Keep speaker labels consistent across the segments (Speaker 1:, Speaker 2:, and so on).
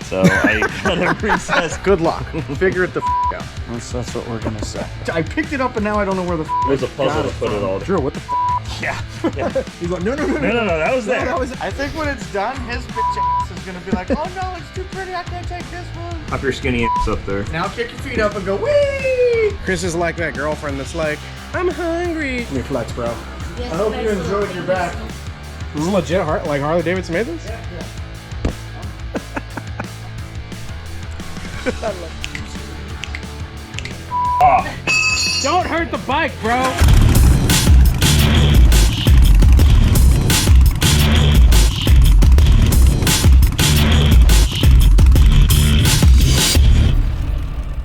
Speaker 1: So I gotta recess.
Speaker 2: Good luck. Figure it the out.
Speaker 3: That's what we're gonna say.
Speaker 2: I picked it up and now I don't know where the
Speaker 1: It was a puzzle to put it all.
Speaker 2: Drew, what the
Speaker 1: Yeah.
Speaker 2: He's like, no,
Speaker 1: That was there.
Speaker 3: I think when it's done, his bitch ass is gonna be like, oh no, it's too pretty, I can't take this one.
Speaker 1: Pop your skinny ass up there.
Speaker 2: Now kick your feet up and go, wee! Chris is like that girlfriend that's like, I'm hungry. Give me flex, bro.
Speaker 4: Yes,
Speaker 2: I hope you enjoyed your back. This is legit, like Harley-Davidson made this?
Speaker 3: Yeah.
Speaker 2: Don't hurt the bike, bro.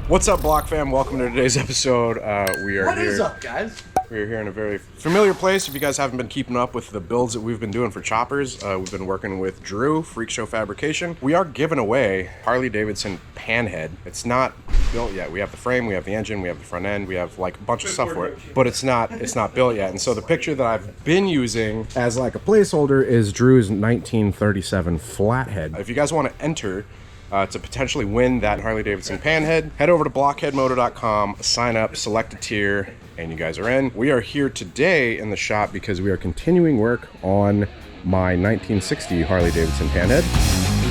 Speaker 2: What's up, Block fam? Welcome to today's episode.
Speaker 3: What is up, guys?
Speaker 2: We're here in a very familiar place. If you guys haven't been keeping up with the builds that we've been doing for choppers, we've been working with Drew, Freak Show Fabrication. We are giving away Harley-Davidson Panhead. It's not built yet. We have the frame, we have the engine, we have the front end, we have like a bunch of stuff for it, but it's not built yet. And so the picture that I've been using as like a placeholder is Drew's 1937 Flathead. If you guys want to enter to potentially win that Harley-Davidson Panhead, head over to blockheadmoto.com, sign up, select a tier, and you guys are in. We are here today in the shop because we are continuing work on my 1960 Harley-Davidson Panhead.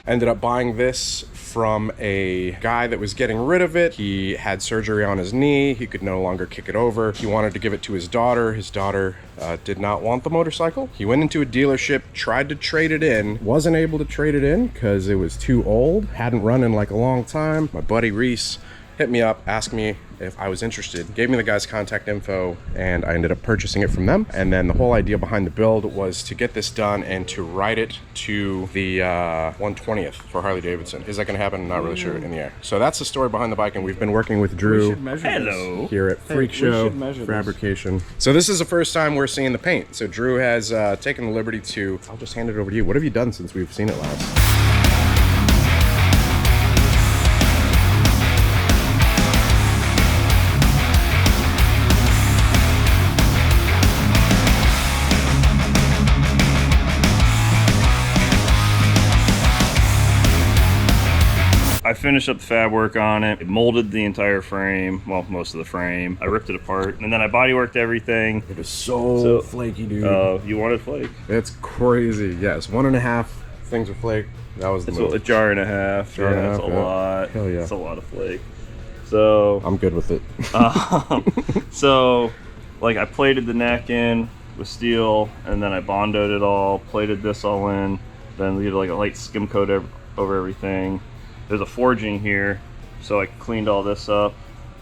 Speaker 2: Ended up buying this from a guy that was getting rid of it. He had surgery on his knee. He could no longer kick it over. He wanted to give it to his daughter. His daughter did not want the motorcycle. He went into a dealership, tried to trade it in, wasn't able to trade it in because it was too old. Hadn't run in like a long time. My buddy Reese hit me up, asked me if I was interested, gave me the guy's contact info, and I ended up purchasing it from them. And then the whole idea behind the build was to get this done and to ride it to the 120th for Harley-Davidson. Is that gonna happen? Not really sure in the air. So that's the story behind the bike, and we've been working with Drew here at Freak Show Fabrication. So this is the first time we're seeing the paint. So Drew has taken the liberty to, I'll just hand it over to you. What have you done since we've seen it last?
Speaker 1: I finished up the fab work on it. It molded the entire frame, well, most of the frame. I ripped it apart, and then I bodyworked everything.
Speaker 2: It is so flaky, dude.
Speaker 1: You wanted flake?
Speaker 2: It's crazy. Yes, 1.5 things are flake. That was the most.
Speaker 1: A jar and a half. That's a lot.
Speaker 2: Hell yeah.
Speaker 1: That's a lot of flake. So
Speaker 2: I'm good with it.
Speaker 1: So, like, I plated the neck in with steel, and then I bondoed it all, plated this all in, then we did like a light skim coat over everything. There's a forging here, so I cleaned all this up.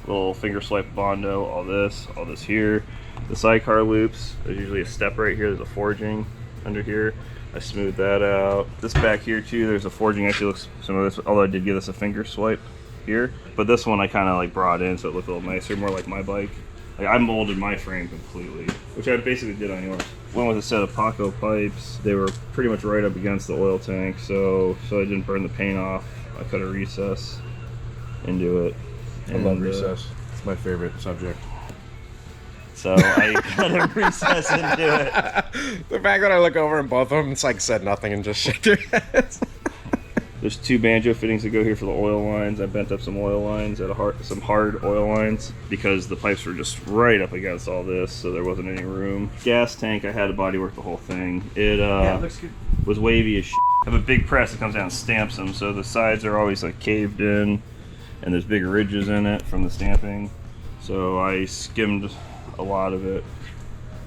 Speaker 1: Little finger swipe Bondo, all this here. The sidecar loops, there's usually a step right here. There's a forging under here. I smoothed that out. This back here too, there's a forging. Actually looks similar to this, although I did give this a finger swipe here. But this one I kind of like brought in so it looked a little nicer, more like my bike. Like I molded my frame completely, which I basically did on yours. Went with a set of Apopka pipes. They were pretty much right up against the oil tank, so I didn't burn the paint off. I cut a recess into it.
Speaker 2: I love recess. It's my favorite subject.
Speaker 1: So I cut a recess into it.
Speaker 2: The fact that I look over and both of them, it's like said nothing and just shook their heads.
Speaker 1: There's 2 banjo fittings that go here for the oil lines. I bent up some oil lines at some hard oil lines because the pipes were just right up against all this, so there wasn't any room. Gas tank, I had to bodywork the whole thing. It
Speaker 3: looks good.
Speaker 1: Was wavy as shit. I have a big press that comes down and stamps them, so the sides are always like caved in, and there's big ridges in it from the stamping. So I skimmed a lot of it,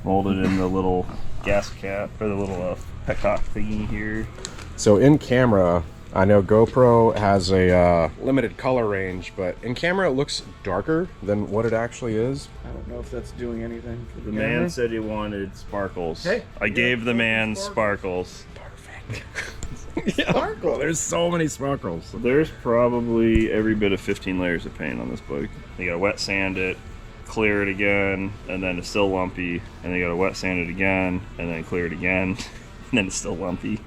Speaker 1: molded in the little gas cap, or the little petcock thingy here.
Speaker 2: So in camera, I know GoPro has a limited color range, but in camera it looks darker than what it actually is.
Speaker 3: I don't know if that's doing anything for
Speaker 1: The man said he wanted sparkles. Hey, I gave the man sparkles.
Speaker 2: Perfect. Sparkle. There's so many sparkles.
Speaker 1: There's probably every bit of 15 layers of paint on this bike. You gotta wet sand it, clear it again, and then it's still lumpy, and then you gotta wet sand it again, and then clear it again, and then it's still lumpy.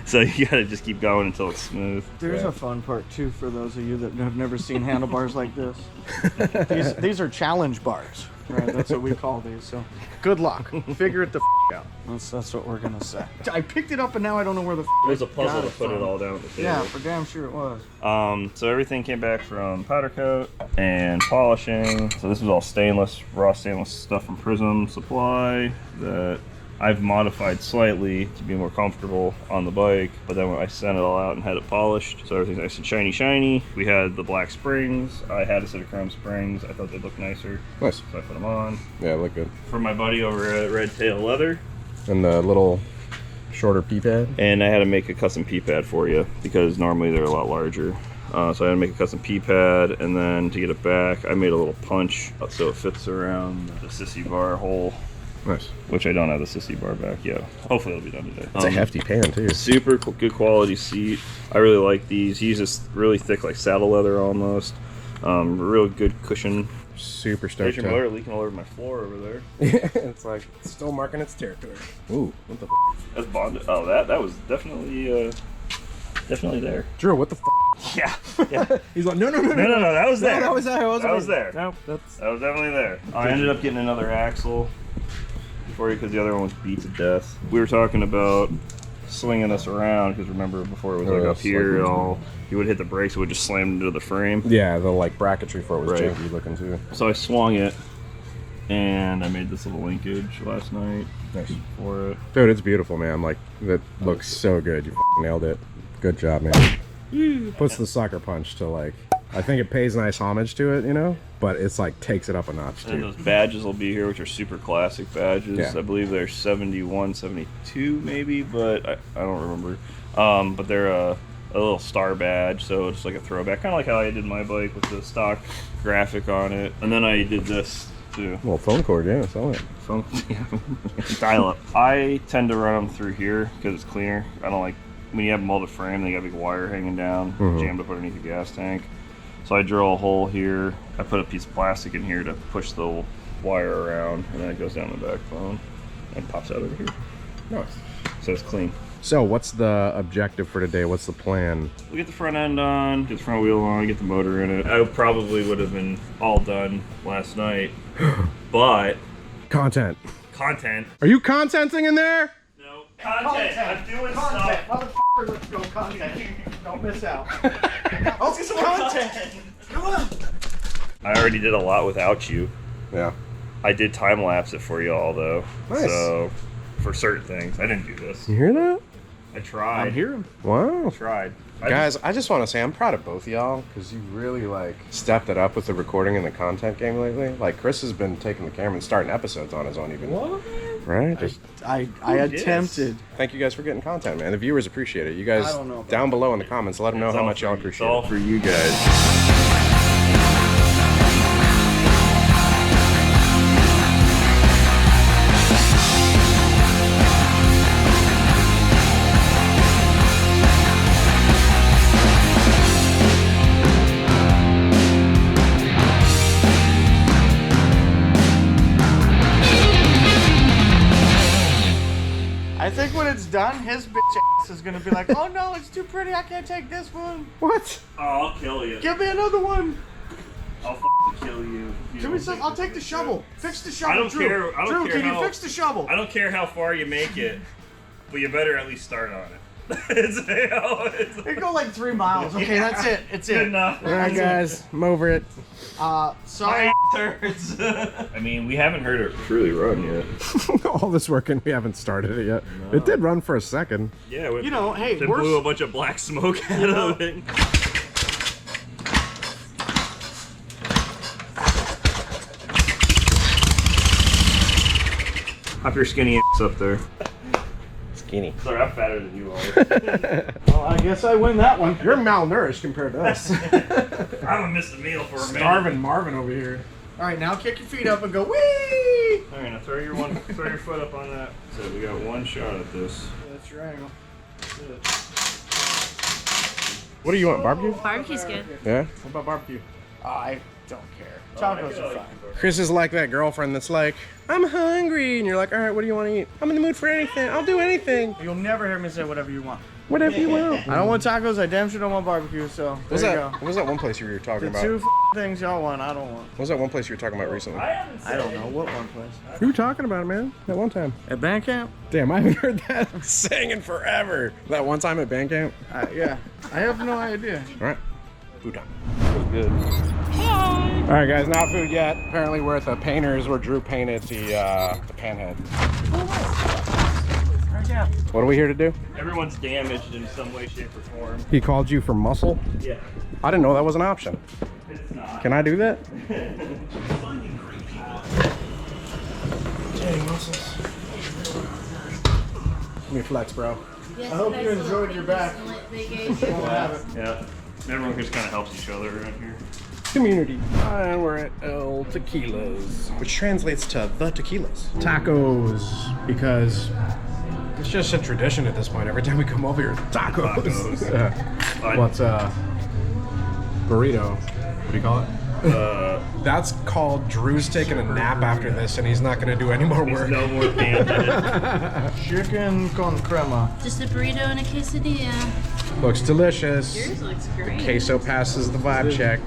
Speaker 1: So you gotta just keep going until it's smooth.
Speaker 3: There's a fun part too for those of you that have never seen handlebars like this. These are challenge bars, right? That's what we call these. So good luck. Figure it the out. That's what we're gonna say. I picked it up and now I don't know where the
Speaker 1: It was a puzzle to put it all down at the table.
Speaker 3: Yeah, for damn sure it was.
Speaker 1: So everything came back from powder coat and polishing. So this was all stainless, raw stainless stuff from Prism Supply that I've modified slightly to be more comfortable on the bike, but then when I sent it all out and had it polished, so everything's nice and shiny. We had the black springs. I had a set of chrome springs. I thought they'd look nicer.
Speaker 2: Nice.
Speaker 1: So I put them on.
Speaker 2: Yeah, look good.
Speaker 1: For my buddy over at Red Tail Leather.
Speaker 2: And the little shorter pea pad.
Speaker 1: And I had to make a custom pea pad for you because normally they're a lot larger. So I had to make a custom pea pad, and then to get it back, I made a little punch so it fits around the sissy bar hole.
Speaker 2: Nice.
Speaker 1: Which I don't have the sissy bar back yet. Hopefully it'll be done today.
Speaker 2: It's a hefty pan too.
Speaker 1: Super good quality seat. I really like these. He uses really thick, like saddle leather almost. Real good cushion.
Speaker 2: Super
Speaker 1: There's
Speaker 2: stoked.
Speaker 1: your motor leaking all over my floor over there.
Speaker 2: It's like it's still marking its territory. Ooh, what the f?
Speaker 1: That's bonded. Oh, that was definitely there.
Speaker 2: Drew, what the f?
Speaker 1: Yeah.
Speaker 2: He's like, no,
Speaker 1: No, that was there.
Speaker 2: that was there.
Speaker 1: That was there.
Speaker 2: No, that's.
Speaker 1: That was definitely there. I ended up getting another axle for you because the other one was beat to death. We were talking about slinging this around because remember before it was like up here, you would hit the brakes, it would just slam into the frame.
Speaker 2: Yeah, the like bracketry for it was
Speaker 1: Right.
Speaker 2: janky looking too.
Speaker 1: So I swung it and I made this little linkage last night
Speaker 2: Nice.
Speaker 1: for it.
Speaker 2: Dude, it's beautiful, man. Like that looks so good. You nailed it. Good job, man. Puts the sucker punch to like. I think it pays nice homage to it, you know, but it's like takes it up a notch
Speaker 1: And
Speaker 2: too.
Speaker 1: those badges will be here, which are super classic badges.
Speaker 2: Yeah.
Speaker 1: I believe they're 71, 72 maybe, but I don't remember. But they're a little star badge, so it's like a throwback, kind of like how I did my bike with the stock graphic on it. And then I did this too.
Speaker 2: Well, phone cord, yeah, it's all it.
Speaker 1: Phone, dial up. I tend to run them through here because it's cleaner. I don't like when you have a molded frame, they got a big wire hanging down, jammed up underneath the gas tank. So I drill a hole here. I put a piece of plastic in here to push the wire around, and then it goes down the backbone and pops out over here.
Speaker 2: Nice.
Speaker 1: So it's clean.
Speaker 2: So, what's the objective for today? What's the plan?
Speaker 1: We get the front end on, get the front wheel on, get the motor in it. I probably would have been all done last night, but
Speaker 2: Content.
Speaker 1: content.
Speaker 2: Are you contenting in there?
Speaker 1: No, content. I'm doing
Speaker 3: Content.
Speaker 1: stuff.
Speaker 3: Motherfucker, let's go content. Don't miss out.
Speaker 1: Let's get some content.
Speaker 3: Come on.
Speaker 1: I already did a lot without you.
Speaker 2: Yeah.
Speaker 1: I did time lapse it for y'all though.
Speaker 2: Nice.
Speaker 1: So for certain things, I didn't do this.
Speaker 2: You hear that?
Speaker 1: I tried.
Speaker 3: I'm hearing.
Speaker 2: Wow.
Speaker 1: Tried.
Speaker 2: Guys, I just want to say I'm proud of both of y'all because you really like stepped it up with the recording and the content game lately. Like Chris has been taking the camera and starting episodes on his own even.
Speaker 1: What?
Speaker 2: Right? Just
Speaker 3: I
Speaker 1: dis?
Speaker 3: attempted.
Speaker 2: thank you guys for getting content, man. The viewers appreciate it. You guys
Speaker 3: I don't know about
Speaker 2: down below in the comments, let them know
Speaker 1: It's
Speaker 2: how
Speaker 1: all
Speaker 2: much
Speaker 1: for
Speaker 2: y'all
Speaker 1: you.
Speaker 2: appreciate
Speaker 1: It's all
Speaker 2: it.
Speaker 1: for you guys.
Speaker 3: I think when it's done, his bitch ass is gonna be like, "Oh no, it's too pretty. I can't take this one.
Speaker 2: What?
Speaker 1: Oh, I'll kill you.
Speaker 3: Give me another one.
Speaker 1: I'll f***ing kill you.
Speaker 3: Give me some. I'll take the shovel. Fix the shovel.
Speaker 1: I don't
Speaker 3: Drew.
Speaker 1: care- I don't
Speaker 3: Drew,
Speaker 1: care
Speaker 3: can
Speaker 1: how-
Speaker 3: you fix the shovel?
Speaker 1: I don't care how far you make it, but you better at least start on it. it's
Speaker 3: It go like 3 miles. Okay, that's it. It's
Speaker 1: good
Speaker 3: it.
Speaker 1: enough.
Speaker 2: All right, guys, I'm over it.
Speaker 3: Sorry.
Speaker 1: My ass hurts. I mean, we haven't heard it truly run yet.
Speaker 2: All this work and we haven't started it yet. It did run for a second.
Speaker 1: Yeah, we,
Speaker 3: You know, hey,
Speaker 1: it
Speaker 3: we're
Speaker 1: blew a bunch of black smoke out of it. Hop your skinny ass up there.
Speaker 2: Skinny.
Speaker 1: Sorry, I'm fatter than you are.
Speaker 3: Well, I guess I win that one.
Speaker 2: You're malnourished compared to us.
Speaker 1: I'm gonna miss the meal for a minute.
Speaker 2: Starving Marvin over here.
Speaker 3: All right, now kick your feet up and go wee.
Speaker 1: All right, now throw your foot up on that. So we got one shot at this.
Speaker 3: That's your angle.
Speaker 2: What do you want, barbecue?
Speaker 4: Barbecue's good.
Speaker 2: Yeah?
Speaker 3: What about barbecue? I don't care. Tacos are fine.
Speaker 2: Chris is like that girlfriend that's like, I'm hungry. And you're like, all right, what do you want to eat? I'm in the mood for anything. I'll do anything.
Speaker 3: You'll never hear me say whatever you want.
Speaker 2: Whatever you want.
Speaker 3: I don't want tacos. I damn sure don't want barbecue. So there you go.
Speaker 2: What was that one place you were talking
Speaker 3: The
Speaker 2: about?
Speaker 3: two things y'all want, I don't want.
Speaker 2: What was that one place you were talking about recently?
Speaker 3: I don't know what one place.
Speaker 2: We were talking about it, man. That one time.
Speaker 3: At band camp?
Speaker 2: Damn, I haven't heard that saying in forever. That one time at band camp?
Speaker 3: Yeah. I have no idea.
Speaker 2: All right. Food time.
Speaker 1: Feels good.
Speaker 2: All right, guys, not food yet. Apparently we're at the painters where Drew painted the Panhead. What are we here to do?
Speaker 1: Everyone's damaged in some way, shape, or form.
Speaker 2: He called you for muscle?
Speaker 1: Yeah.
Speaker 2: I didn't know that was an option.
Speaker 1: It's not.
Speaker 2: Can I do that? Dang, muscles. Give me a flex, bro.
Speaker 3: I hope you enjoyed your back.
Speaker 1: Yeah. Everyone just kind of helps each other around here.
Speaker 2: Community. And we're at El Tequilas, which translates to the tequilas. Tacos, because it's just a tradition at this point. Every time we come over here, tacos. What's burrito? What do you call it? That's called Drew's taking a nap after this, and he's not going to do any more work.
Speaker 1: No more bandit.
Speaker 3: Chicken con crema.
Speaker 4: Just a burrito and a quesadilla.
Speaker 2: Looks delicious.
Speaker 4: Yours looks great.
Speaker 2: Queso passes the vibe check.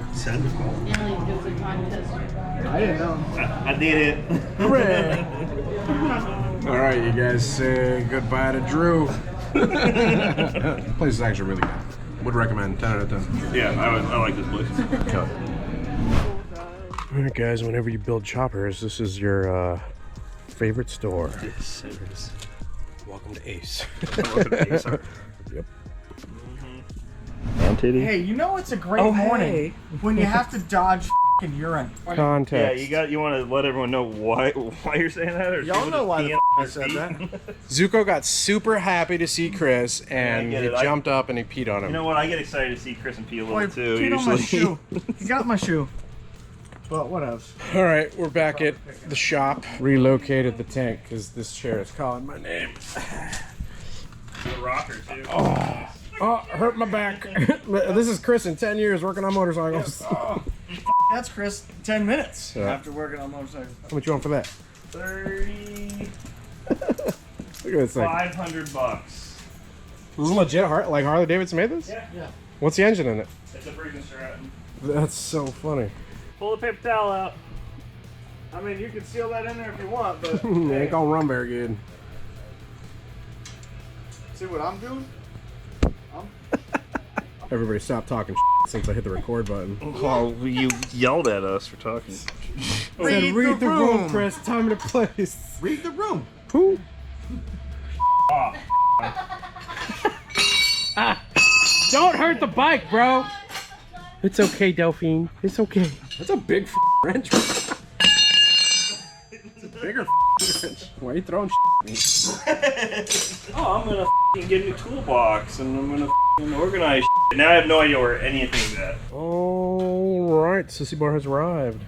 Speaker 3: I didn't know.
Speaker 1: I did it.
Speaker 3: Hooray.
Speaker 2: All right, you guys say goodbye to Drew. The place is actually really good. Would recommend. 10 out of 10.
Speaker 1: Yeah, I like this place.
Speaker 2: All right, guys. Whenever you build choppers, this is your favorite store.
Speaker 1: Yes, it is.
Speaker 2: Welcome to Ace. Yep.
Speaker 3: Hey, you know it's a great morning when you have to dodge f***ing urine.
Speaker 2: Context.
Speaker 1: Yeah, you want to let everyone know why you're saying that, or
Speaker 3: Y'all know why the f*** I said that.
Speaker 2: Zuko got super happy to see Chris, and
Speaker 1: Yeah, I
Speaker 2: he
Speaker 1: get it.
Speaker 2: jumped up and he peed on him.
Speaker 1: You know what? I get excited to see Chris and P a little
Speaker 3: Boy,
Speaker 1: too.
Speaker 3: peed on my
Speaker 1: Usually.
Speaker 3: shoe. He got my shoe. But what else?
Speaker 2: All right, we're back at the shop. Relocated the tank because this chair is calling my name.
Speaker 1: The rocker too.
Speaker 2: Oh, hurt my back. This is Chris in 10 years working on motorcycles.
Speaker 3: That's Chris. 10 minutes
Speaker 2: Yeah.
Speaker 3: after working on motorcycles.
Speaker 2: How much you want for that?
Speaker 1: 30.
Speaker 2: Look at this thing.
Speaker 1: $500.
Speaker 2: This is legit like Harley-Davidson made this?
Speaker 1: Yeah.
Speaker 2: What's the engine in it?
Speaker 1: It's a freaking Stratton.
Speaker 2: That's so funny.
Speaker 1: Pull the paper towel out.
Speaker 3: I mean, you can seal that in there if you want, but
Speaker 2: Ain't gonna run very good.
Speaker 3: see what I'm doing?
Speaker 2: Everybody stop talking since I hit the record button.
Speaker 1: Well, you yelled at us for talking.
Speaker 3: Read the room.
Speaker 2: Chris. Time and place.
Speaker 3: Read the room.
Speaker 2: Who? Don't hurt the bike, bro. It's okay, Delphine. It's okay. That's a big wrench. It's a bigger wrench. Why are you throwing at me?
Speaker 1: Oh, I'm gonna get a new toolbox and I'm gonna organize. Now I have no idea where anything is at.
Speaker 2: All right, Sissy Bar has arrived.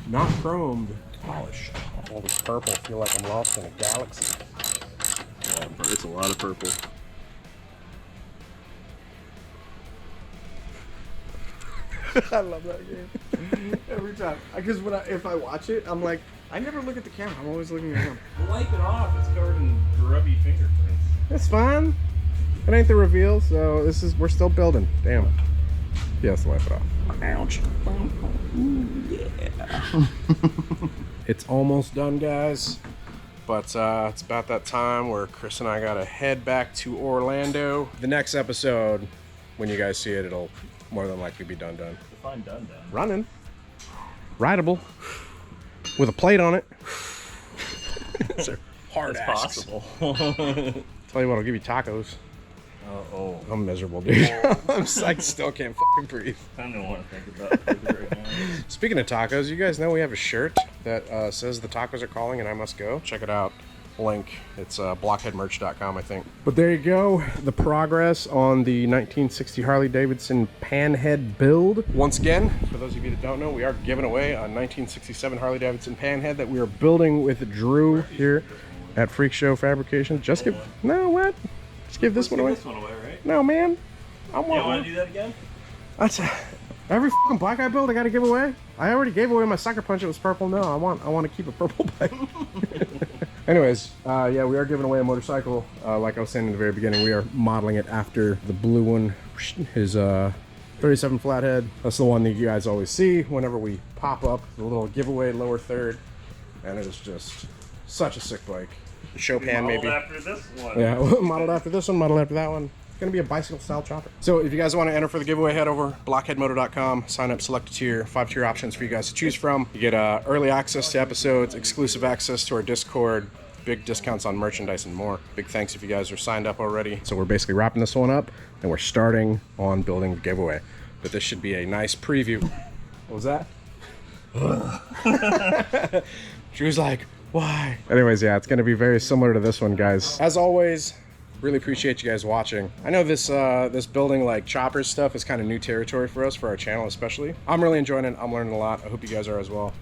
Speaker 2: Not chromed, polished. All this purple. Feel like I'm lost in a galaxy.
Speaker 1: It's a lot of purple.
Speaker 3: I love that game. Every time. Because if I watch it, I'm like, I never look at the camera. I'm always looking at him.
Speaker 1: Wipe it off. It's covered in grubby fingerprints.
Speaker 2: It's fine. It ain't the reveal, so we're still building. Damn. He has to wipe it off. Ouch. Yeah. It's almost done, guys. But it's about that time where Chris and I gotta head back to Orlando. The next episode, when you guys see it, it'll more than likely be done.
Speaker 1: Define done.
Speaker 2: Running. Rideable. With a plate on it. It's a hard
Speaker 1: It's
Speaker 2: ass.
Speaker 1: possible.
Speaker 2: Tell you what, I'll give you tacos.
Speaker 1: Oh.
Speaker 2: I'm miserable, dude. I still can't fucking breathe.
Speaker 1: I don't want to think about it right now.
Speaker 2: Speaking of tacos, you guys know we have a shirt that says the tacos are calling and I must go. Check it out. Link. It's blockheadmerch.com, I think. But there you go. The progress on the 1960 Harley-Davidson Panhead build. Once again, for those of you that don't know, we are giving away a 1967 Harley-Davidson Panhead that we are building with Drew here at Freak Show Fabrication. Just give... No, what? Just give this one away.
Speaker 1: This one away, right?
Speaker 2: No, man. I want
Speaker 1: You want
Speaker 2: one.
Speaker 1: to do that again?
Speaker 2: That's every fucking bike I build, I gotta give away. I already gave away my Sucker Punch. It was purple. No, I want to keep a purple bike. Anyways, yeah, we are giving away a motorcycle. Like I was saying in the very beginning, we are modeling it after the blue one. His 37 Flathead. That's the one that you guys always see whenever we pop up the little giveaway lower third, and it is just such a sick bike. The Chopin maybe.
Speaker 1: Modeled after this one.
Speaker 2: Yeah, modeled after this one, modeled after that one. It's gonna be a bicycle style chopper. So if you guys want to enter for the giveaway, head over blockheadmoto.com, sign up, select a tier, 5-tier options for you guys to choose from. You get early access to episodes, exclusive access to our Discord, big discounts on merchandise and more. Big thanks if you guys are signed up already. So we're basically wrapping this one up and we're starting on building the giveaway. But this should be a nice preview. What was that? Drew's like, why? Anyways, yeah, it's gonna be very similar to this one, guys. As always, really appreciate you guys watching. I know this this building like choppers stuff is kind of new territory for us, for our channel especially. I'm really enjoying it. I'm learning a lot. I hope you guys are as well.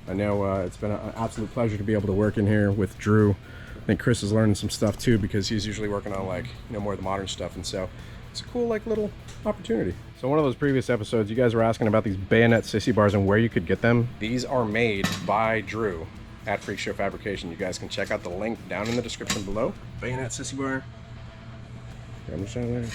Speaker 2: I know it's been an absolute pleasure to be able to work in here with Drew. I think Chris is learning some stuff too, because he's usually working on like, you know, more of the modern stuff, and so it's a cool like little opportunity. So one of those previous episodes, you guys were asking about these bayonet sissy bars and where you could get them. These are made by Drew at Freak Show Fabrication. You guys can check out the link down in the description below. Bayonet sissy bar. You understand there?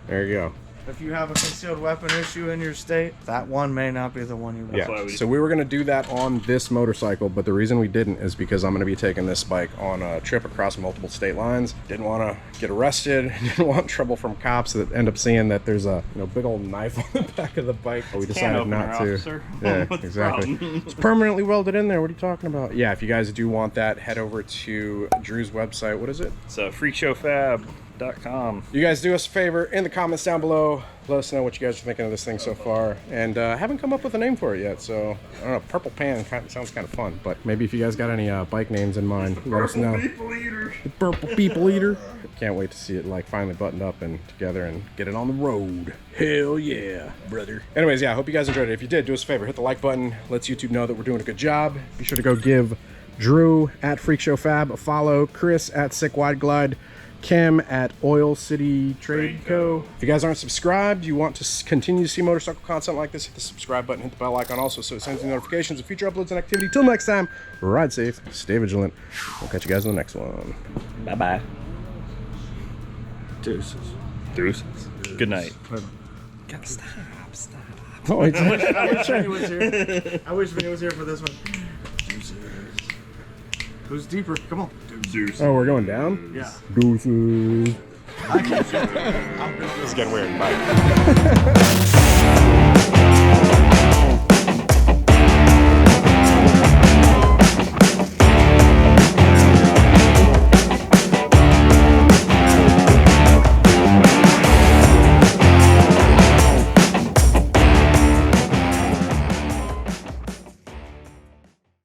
Speaker 2: There you go.
Speaker 3: If you have a concealed weapon issue in your state, that one may not be the one you want.
Speaker 2: Yeah, so we were going to do that on this motorcycle, but the reason we didn't is because I'm going to be taking this bike on a trip across multiple state lines. Didn't want to get arrested, didn't want trouble from cops that end up seeing that there's a big old knife on the back of the bike. But we decided not to.
Speaker 1: Officer.
Speaker 2: Yeah, exactly. It's permanently welded in there. What are you talking about? Yeah, if you guys do want that, head over to Drew's website. What is it?
Speaker 1: It's freakshowfab.com.
Speaker 2: You guys do us a favor in the comments down below. Let us know what you guys are thinking of this thing so far. And haven't come up with a name for it yet, so I don't know. Purple Pan sounds kind of fun, but maybe if you guys got any bike names in mind, let us know.
Speaker 1: People eater.
Speaker 2: The Purple People Eater. Can't wait to see it like finally buttoned up and together and get it on the road. Hell yeah, brother. Anyways, yeah, I hope you guys enjoyed it. If you did, do us a favor, hit the like button. Lets YouTube know that we're doing a good job. Be sure to go give Drew at Freak Show Fab a follow, Chris at Sick Wide Glide, Kim at Oil City Trade Co. If you guys aren't subscribed, you want to continue to see motorcycle content like this, hit the subscribe button, hit the bell icon also so it sends you notifications of future uploads and activity. Till next time, ride safe, stay vigilant. We'll catch you guys in the next one.
Speaker 1: Bye-bye.
Speaker 3: Deuces.
Speaker 1: Deuces. Good night.
Speaker 3: Stop.
Speaker 2: Oh, it's
Speaker 3: I wish Vinny was here. I wish Vinny was here for this one. Deuces. Who's deeper? Come on.
Speaker 1: Deuces.
Speaker 2: oh, we're going down?
Speaker 3: Yeah.
Speaker 2: Deuces.
Speaker 3: I can't.
Speaker 2: This is getting weird. Bye.